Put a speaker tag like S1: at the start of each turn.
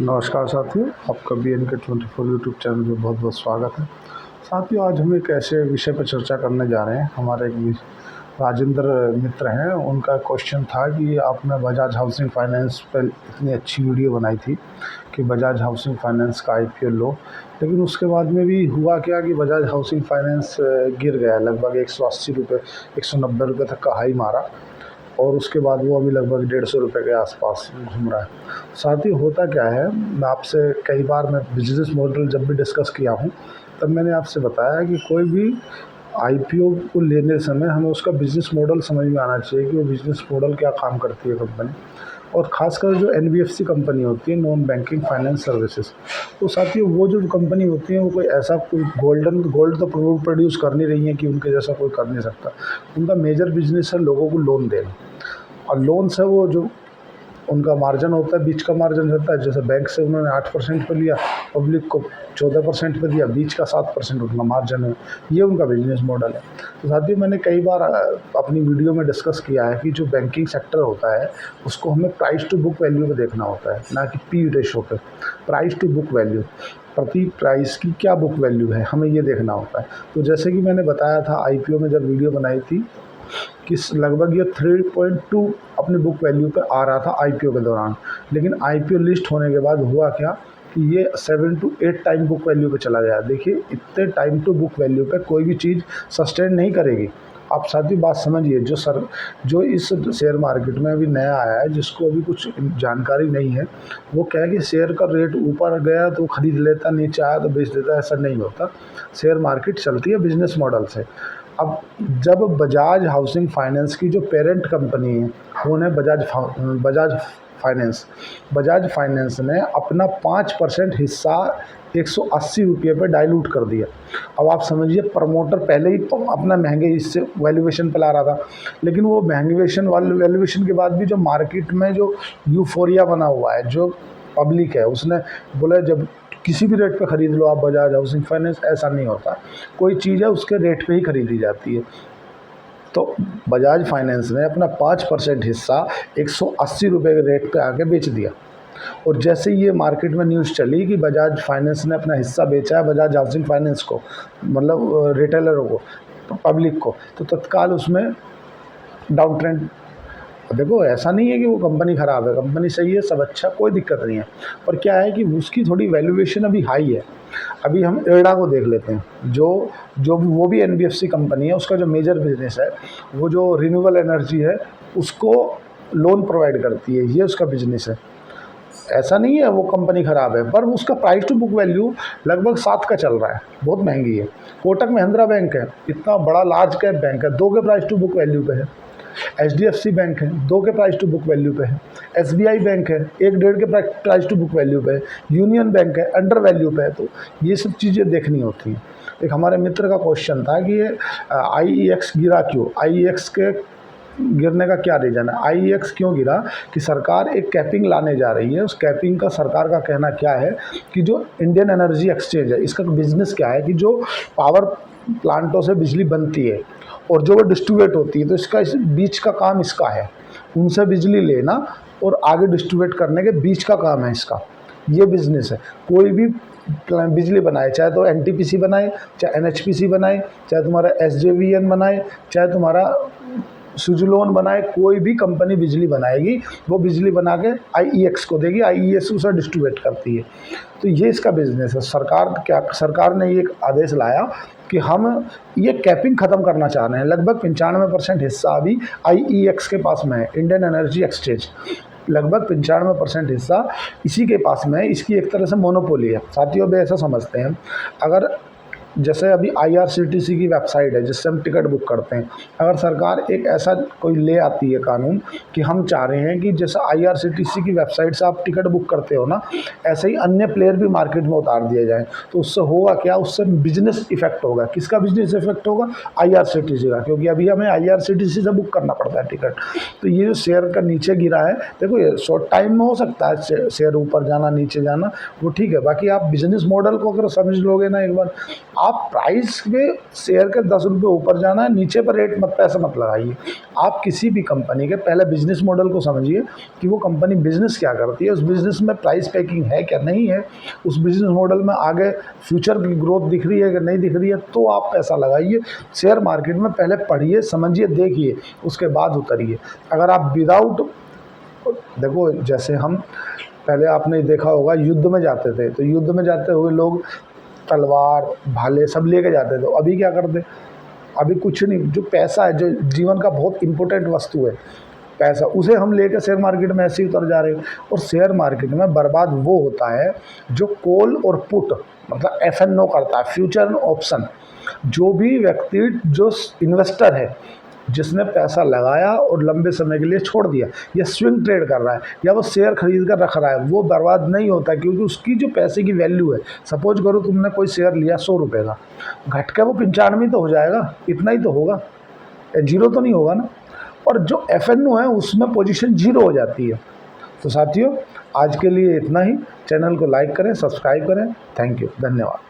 S1: नमस्कार साथियों, आपका BNK24 यूट्यूब चैनल में बहुत बहुत स्वागत है। साथियों, आज हम एक ऐसे विषय पर चर्चा करने जा रहे हैं। हमारे एक राजेंद्र मित्र हैं, उनका क्वेश्चन था कि आपने बजाज हाउसिंग फाइनेंस पर इतनी अच्छी वीडियो बनाई थी कि बजाज हाउसिंग फाइनेंस का IPO लो, लेकिन उसके बाद में भी हुआ क्या कि बजाज हाउसिंग फाइनेंस गिर गया। लगभग 180 रुपये 190 रुपये तक का हाई मारा और उसके बाद वो अभी लगभग 150 रुपये के आसपास घूम रहा है। साथ ही होता क्या है, मैं आपसे कई बार मैं बिजनेस मॉडल जब भी डिस्कस किया हूँ तब मैंने आपसे बताया कि कोई भी IPO को लेने समय हमें उसका बिज़नेस मॉडल समझ में आना चाहिए कि वो बिज़नेस मॉडल क्या काम करती है कंपनी। और ख़ासकर जो NBFC कंपनी होती है, नॉन बैंकिंग फाइनेंस सर्विसेज, तो साथियों वो जो कंपनी होती है वो कोई ऐसा कोई गोल्ड तो प्रोड्यूस कर नहीं रही है कि उनके जैसा कोई कर नहीं सकता। उनका मेजर बिजनेस है लोगों को लोन देना, और लोन से वो जो उनका मार्जिन होता है, बीच का मार्जिन रहता है। जैसे बैंक से उन्होंने 8% पे लिया, पब्लिक को 14% पे दिया, बीच का 7% उनका मार्जिन है। ये उनका बिजनेस मॉडल है। तो साथियों, मैंने कई बार अपनी वीडियो में डिस्कस किया है कि जो बैंकिंग सेक्टर होता है उसको हमें प्राइस टू बुक वैल्यू पे देखना होता है, ना कि P रेशो पे। प्राइस टू बुक वैल्यू, प्रति प्राइस की क्या बुक वैल्यू है, हमें ये देखना होता है। तो जैसे कि मैंने बताया था IPO में जब वीडियो बनाई थी कि लगभग ये 3.2 अपनी बुक वैल्यू पे आ रहा था IPO के दौरान, लेकिन IPO लिस्ट होने के बाद हुआ क्या कि ये 7 to 8 टाइम बुक वैल्यू पे चला गया। देखिए, इतने टाइम टू बुक वैल्यू पे कोई भी चीज़ सस्टेन नहीं करेगी। आप साथ ही बात समझिए, जो इस शेयर मार्केट में अभी नया आया है, जिसको अभी कुछ जानकारी नहीं है, वो क्या है कि शेयर का रेट ऊपर गया तो खरीद लेता, नीचे आया तो बेच देता। ऐसा नहीं होता। शेयर मार्केट चलती है बिजनेस मॉडल से। अब जब बजाज हाउसिंग फाइनेंस की जो पेरेंट कंपनी है वो है बजाज फाइनेंस ने अपना 5% हिस्सा 180 रुपये पर डाइल्यूट कर दिया। अब आप समझिए, प्रमोटर पहले ही अपना महंगे हिस्से वैल्यूएशन पे ला रहा था, लेकिन वो वैल्यूएशन के बाद भी जो मार्केट में जो यूफोरिया बना हुआ है, जो पब्लिक है, उसने बोला जब किसी भी रेट पे ख़रीद लो आप बजाज हाउसिंग फाइनेंस। ऐसा नहीं होता। कोई चीज़ है उसके रेट पे ही ख़रीदी जाती है। तो बजाज फाइनेंस ने अपना 5% हिस्सा 180 रुपये के रेट पे आके बेच दिया। और जैसे ये मार्केट में न्यूज़ चली कि बजाज फाइनेंस ने अपना हिस्सा बेचा है बजाज हाउसिंग फाइनेंस को, मतलब रिटेलरों को, पब्लिक को, तो तत्काल उसमें डाउन ट्रेंड। देखो, ऐसा नहीं है कि वो कंपनी ख़राब है, कंपनी सही है, सब अच्छा, कोई दिक्कत नहीं है। पर क्या है कि उसकी थोड़ी वैल्यूएशन अभी हाई है। अभी हम इरडा को देख लेते हैं, जो जो वो भी NBFC कंपनी है। उसका जो मेजर बिजनेस है वो जो रिन्यूएबल एनर्जी है उसको लोन प्रोवाइड करती है, ये उसका बिजनेस है। ऐसा नहीं है वो कंपनी ख़राब है, पर उसका प्राइस टू बुक वैल्यू लगभग 7 का चल रहा है, बहुत महंगी है। कोटक महिंद्रा बैंक है, इतना बड़ा लार्ज कैप बैंक है, 2 के प्राइस टू बुक वैल्यू पे है। HDFC बैंक है, 2 के प्राइस टू बुक वैल्यू पे है। SBI बैंक है, 1-1.5 के प्राइस टू बुक वैल्यू पे है। यूनियन बैंक है, अंडर वैल्यू पे है। तो ये सब चीज़ें देखनी होती हैं। एक हमारे मित्र का क्वेश्चन था कि ये IEX गिरा क्यों, IEX के गिरने का क्या रीज़न है। IEX क्यों गिरा कि सरकार एक कैपिंग लाने जा रही है। उस कैपिंग का सरकार का कहना क्या है कि जो इंडियन एनर्जी एक्सचेंज है, इसका बिजनेस क्या है कि जो पावर प्लांटों से बिजली बनती है और जो वो डिस्ट्रीब्यूट होती है, तो इसका इस बीच का काम इसका है, उनसे बिजली लेना और आगे डिस्ट्रीब्यूट करने के बीच का काम है इसका। ये बिज़नेस है। कोई भी बिजली बनाए, चाहे तो NTPC बनाए, चाहे NHPC बनाए, चाहे तुम्हारा SJVN बनाए, चाहे तुम्हारा सुजलोन बनाए, कोई भी कंपनी बिजली बनाएगी, वो बिजली बना के IEX को देगी, IEX उसे डिस्ट्रीब्यूट करती है। तो ये इसका बिजनेस है। सरकार ने ये एक आदेश लाया कि हम ये कैपिंग ख़त्म करना चाह रहे हैं। लगभग 95% हिस्सा अभी IEX के पास में है, इंडियन एनर्जी एक्सचेंज। लगभग 95% हिस्सा इसी के पास में है। इसकी एक तरह से मोनोपोली है। साथियों, भी ऐसा समझते हैं, अगर जैसे अभी IRCTC की वेबसाइट है जिससे हम टिकट बुक करते हैं, अगर सरकार एक ऐसा कोई ले आती है कानून कि हम चाह रहे हैं कि जैसे IRCTC की वेबसाइट से आप टिकट बुक करते हो ना, ऐसे ही अन्य प्लेयर भी मार्केट में उतार दिए जाएँ, तो उससे होगा क्या, उससे बिजनेस इफेक्ट होगा। किसका बिजनेस इफेक्ट होगा? IRCTC का, क्योंकि अभी हमें IRCTC से बुक करना पड़ता है टिकट। तो ये जो शेयर का नीचे गिरा है, देखो ये शॉर्ट टाइम में हो सकता है शेयर ऊपर जाना नीचे जाना, वो ठीक है। बाकी आप बिजनेस मॉडल को अगर समझ लोगे ना एक बार, आप प्राइस में शेयर के 10 रुपये ऊपर जाना है, नीचे पर रेट मत पैसा मत लगाइए। आप किसी भी कंपनी के पहले बिजनेस मॉडल को समझिए कि वो कंपनी बिजनेस क्या करती है, उस बिजनेस में प्राइस पैकिंग है क्या नहीं है, उस बिजनेस मॉडल में आगे फ्यूचर की ग्रोथ दिख रही है कि नहीं दिख रही है, तो आप पैसा लगाइए। शेयर मार्केट में पहले पढ़िए, समझिए, देखिए, उसके बाद उतरिए। अगर आप विदाउट, देखो जैसे हम पहले आपने देखा होगा युद्ध में जाते थे, तो युद्ध में जाते हुए लोग तलवार भाले सब लेके जाते थे। अभी क्या करते, अभी कुछ नहीं, जो पैसा है, जो जीवन का बहुत इंपॉर्टेंट वस्तु है पैसा, उसे हम लेकर शेयर मार्केट में ऐसे ही उतर जा रहे हैं। और शेयर मार्केट में बर्बाद वो होता है जो कॉल और पुट मतलब F&O करता है, फ्यूचर एंड ऑप्शन। जो भी व्यक्ति, जो इन्वेस्टर है, जिसने पैसा लगाया और लंबे समय के लिए छोड़ दिया, या स्विंग ट्रेड कर रहा है, या वो शेयर खरीद कर रख रहा है, वो बर्बाद नहीं होता, क्योंकि उसकी जो पैसे की वैल्यू है, सपोज करो तुमने कोई शेयर लिया 100 रुपये का, घट के वो 95 तो हो जाएगा, इतना ही तो होगा, जीरो तो नहीं होगा ना। और जो F&O है उसमें पोजीशन जीरो हो जाती है। तो साथियों, आज के लिए इतना ही। चैनल को लाइक करें, सब्सक्राइब करें। थैंक यू, धन्यवाद।